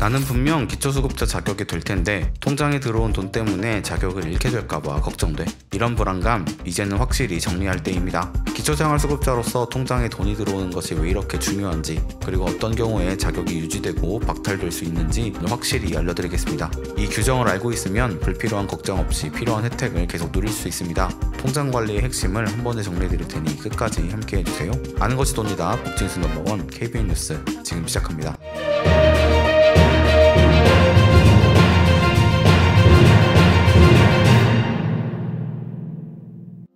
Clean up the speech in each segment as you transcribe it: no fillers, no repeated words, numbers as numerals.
나는 분명 기초수급자 자격이 될 텐데 통장에 들어온 돈 때문에 자격을 잃게 될까봐 걱정돼. 이런 불안감 이제는 확실히 정리할 때입니다. 기초생활수급자로서 통장에 돈이 들어오는 것이 왜 이렇게 중요한지, 그리고 어떤 경우에 자격이 유지되고 박탈될 수 있는지 확실히 알려드리겠습니다. 이 규정을 알고 있으면 불필요한 걱정 없이 필요한 혜택을 계속 누릴 수 있습니다. 통장 관리의 핵심을 한 번에 정리해드릴 테니 끝까지 함께 해주세요. 아는 것이 돈이다. 복진수 넘버원 KBN 뉴스 지금 시작합니다.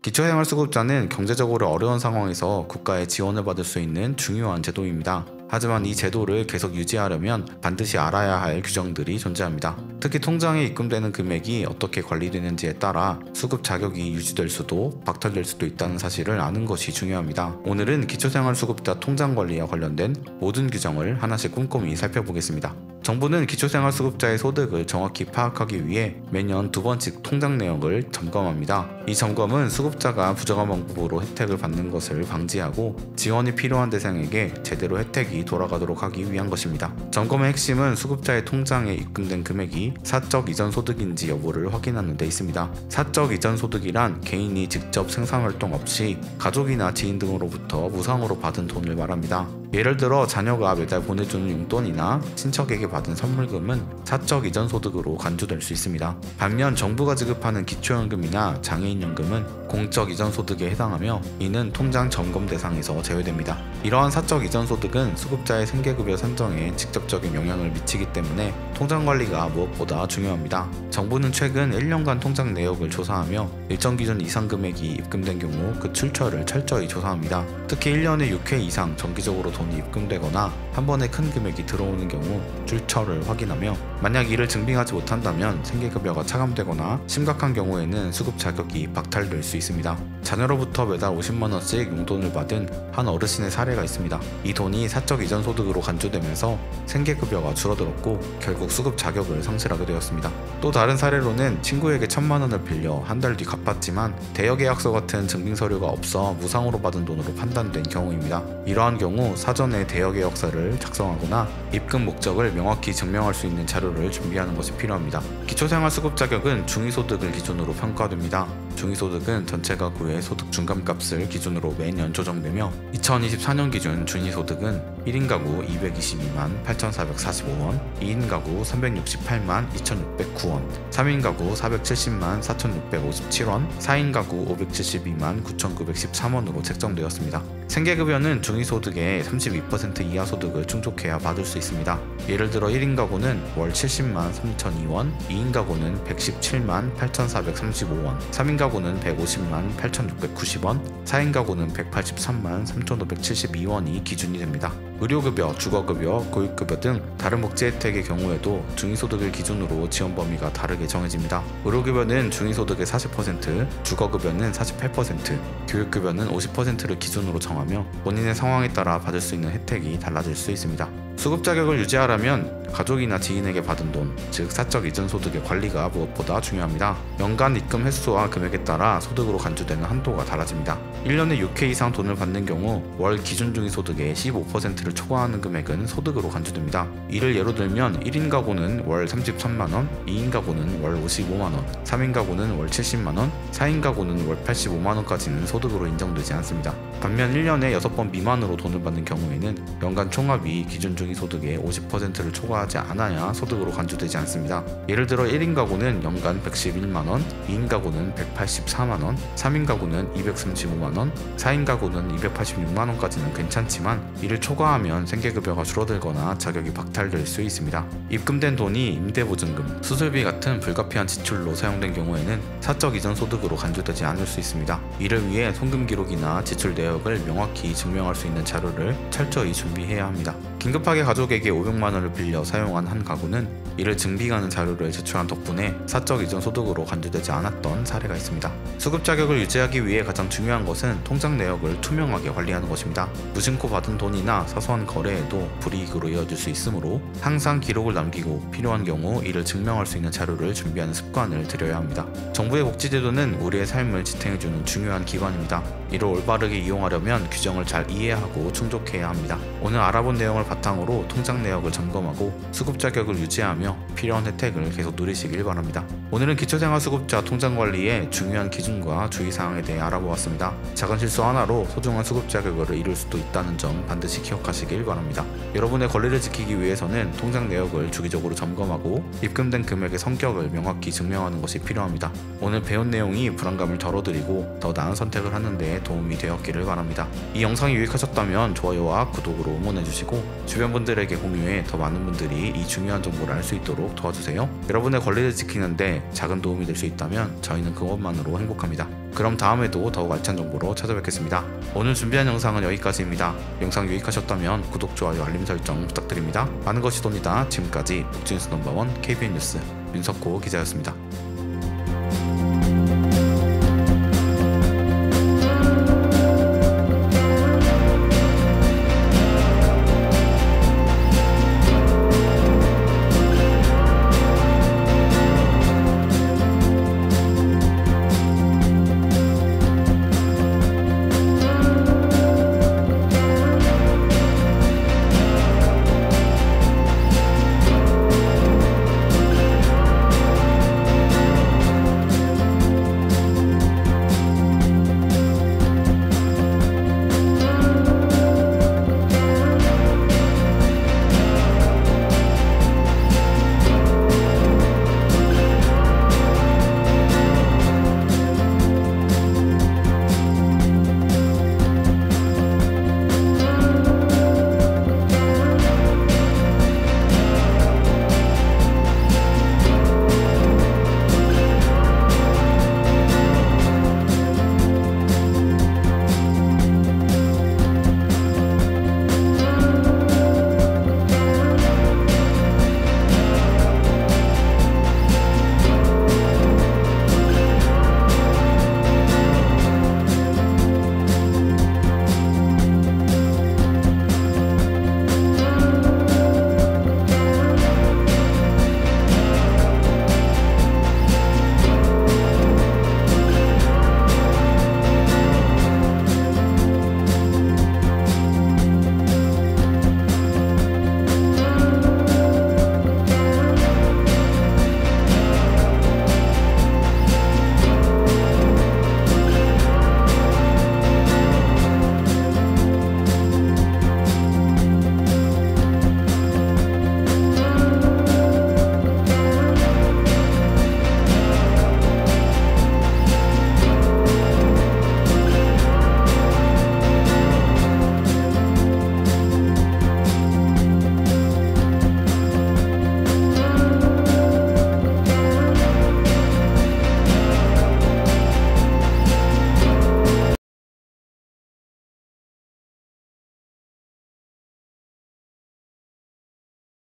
기초생활수급자는 경제적으로 어려운 상황에서 국가의 지원을 받을 수 있는 중요한 제도입니다. 하지만 이 제도를 계속 유지하려면 반드시 알아야 할 규정들이 존재합니다. 특히 통장에 입금되는 금액이 어떻게 관리되는지에 따라 수급 자격이 유지될 수도 박탈될 수도 있다는 사실을 아는 것이 중요합니다. 오늘은 기초생활수급자 통장 관리와 관련된 모든 규정을 하나씩 꼼꼼히 살펴보겠습니다. 정부는 기초생활수급자의 소득을 정확히 파악하기 위해 매년 2번씩 통장 내역을 점검합니다. 이 점검은 수급자가 부정한 방법으로 혜택을 받는 것을 방지하고 지원이 필요한 대상에게 제대로 혜택이 돌아가도록 하기 위한 것입니다. 점검의 핵심은 수급자의 통장에 입금된 금액이 사적 이전 소득인지 여부를 확인하는 데 있습니다. 사적 이전 소득이란 개인이 직접 생산활동 없이 가족이나 지인 등으로부터 무상으로 받은 돈을 말합니다. 예를 들어 자녀가 매달 보내주는 용돈이나 친척에게 받은 선물금은 사적 이전 소득으로 간주될 수 있습니다. 반면 정부가 지급하는 기초연금이나 장애인연금은 공적 이전 소득에 해당하며 이는 통장 점검 대상에서 제외됩니다. 이러한 사적 이전 소득은 수급자의 생계급여 산정에 직접적인 영향을 미치기 때문에 통장 관리가 무엇보다 중요합니다. 정부는 최근 1년간 통장 내역을 조사하며 일정 기준 이상 금액이 입금된 경우 그 출처를 철저히 조사합니다. 특히 1년에 6회 이상 정기적으로 돈이 입금되거나 한 번에 큰 금액이 들어오는 경우 출처를 확인하며 만약 이를 증빙하지 못한다면 생계급여가 차감되거나 심각한 경우에는 수급 자격이 박탈될 수 있습니다. 자녀로부터 매달 50만원씩 용돈을 받은 한 어르신의 사례가 있습니다. 이 돈이 사적 이전 소득으로 간주되면서 생계급여가 줄어들었고 결국 수급 자격을 상실하게 되었습니다. 또 다른 사례로는 친구에게 1000만원을 빌려 한 달 뒤 갚았지만 대여계약서 같은 증빙서류가 없어 무상으로 받은 돈으로 판단된 경우입니다. 이러한 경우 사전에 대여계약서를 작성하거나 입금 목적을 명확히 증명할 수 있는 자료를 준비하는 것이 필요합니다. 기초생활수급 자격은 중위소득을 기준으로 평가됩니다. 중위소득은 전체 가구의 소득 중간값을 기준으로 매년 조정되며 2024년 기준 중위소득은 1인 가구 222만 8,445원, 2인 가구 368만 2,609원, 3인 가구 470만 4,657원, 4인 가구 572만 9,913원으로 책정되었습니다. 생계급여는 중위소득의 32% 이하 소득을 충족해야 받을 수 있습니다. 예를 들어 1인 가구는 월 70만 3,002원, 2인 가구는 117만 8,435원, 3인 가구는 150만 8,690원, 4인 가구는 183만 3,572원이 기준이 됩니다. 의료급여, 주거급여, 교육급여 등 다른 복지 혜택의 경우에도 중위소득을 기준으로 지원 범위가 다르게 정해집니다. 의료급여는 중위소득의 40%, 주거급여는 48%, 교육급여는 50%를 기준으로 정하며 본인의 상황에 따라 받을 수 있는 혜택이 달라질 수 있습니다. 수급 자격을 유지하려면 가족이나 지인에게 받은 돈, 즉 사적 이전 소득의 관리가 무엇보다 중요합니다. 연간 입금 횟수와 금액에 따라 소득으로 간주되는 한도가 달라집니다. 1년에 6회 이상 돈을 받는 경우 월 기준 중위 소득의 15%를 초과하는 금액은 소득으로 간주됩니다. 이를 예로 들면 1인 가구는 월 33만원, 2인 가구는 월 55만원, 3인 가구는 월 70만원, 4인 가구는 월 85만원까지는 소득으로 인정되지 않습니다. 반면 1년에 6번 미만으로 돈을 받는 경우에는 연간 총합이 기준 중위 소득의 50%를 초과하지 않아야 소득으로 간주되지 않습니다. 예를 들어 1인 가구는 연간 111만원, 2인 가구는 184만원, 3인 가구는 235만원, 4인 가구는 286만원까지는 괜찮지만 이를 초과하면 생계급여가 줄어들거나 자격이 박탈될 수 있습니다. 입금된 돈이 임대보증금, 수술비 같은 불가피한 지출로 사용된 경우에는 사적 이전 소득으로 간주되지 않을 수 있습니다. 이를 위해 송금 기록이나 지출 내역을 명확히 증명할 수 있는 자료를 철저히 준비해야 합니다. 긴급하게 가족에게 500만원을 빌려 사용한 한 가구는 이를 증빙하는 자료를 제출한 덕분에 사적 이전 소득으로 간주되지 않았던 사례가 있습니다. 수급 자격을 유지하기 위해 가장 중요한 것은 통장 내역을 투명하게 관리하는 것입니다. 무심코 받은 돈이나 사소한 거래에도 불이익으로 이어질 수 있으므로 항상 기록을 남기고 필요한 경우 이를 증명할 수 있는 자료를 준비하는 습관을 들여야 합니다. 정부의 복지제도는 우리의 삶을 지탱해주는 중요한 기관입니다. 이를 올바르게 이용하려면 규정을 잘 이해하고 충족해야 합니다. 오늘 알아본 내용을 바탕으로 통장 내역을 점검하고 수급 자격을 유지하며 필요한 혜택을 계속 누리시길 바랍니다. 오늘은 기초생활수급자 통장 관리의 중요한 기준과 주의사항에 대해 알아보았습니다. 작은 실수 하나로 소중한 수급 자격을 잃을 수도 있다는 점 반드시 기억하시길 바랍니다. 여러분의 권리를 지키기 위해서는 통장 내역을 주기적으로 점검하고 입금된 금액의 성격을 명확히 증명하는 것이 필요합니다. 오늘 배운 내용이 불안감을 덜어드리고 더 나은 선택을 하는 데 도움이 되었기를 바랍니다. 이 영상이 유익하셨다면 좋아요와 구독으로 응원해주시고 주변 분들에게 공유해 더 많은 분들이 이 중요한 정보를 알 수 있도록 도와주세요. 여러분의 권리를 지키는데 작은 도움이 될 수 있다면 저희는 그것만으로 행복합니다. 그럼 다음에도 더욱 알찬 정보로 찾아뵙겠습니다. 오늘 준비한 영상은 여기까지입니다. 영상 유익하셨다면 구독, 좋아요, 알림 설정 부탁드립니다. 많은 것이 돈이다. 지금까지 복지뉴스 넘버원 KBN 뉴스 윤석호 기자였습니다.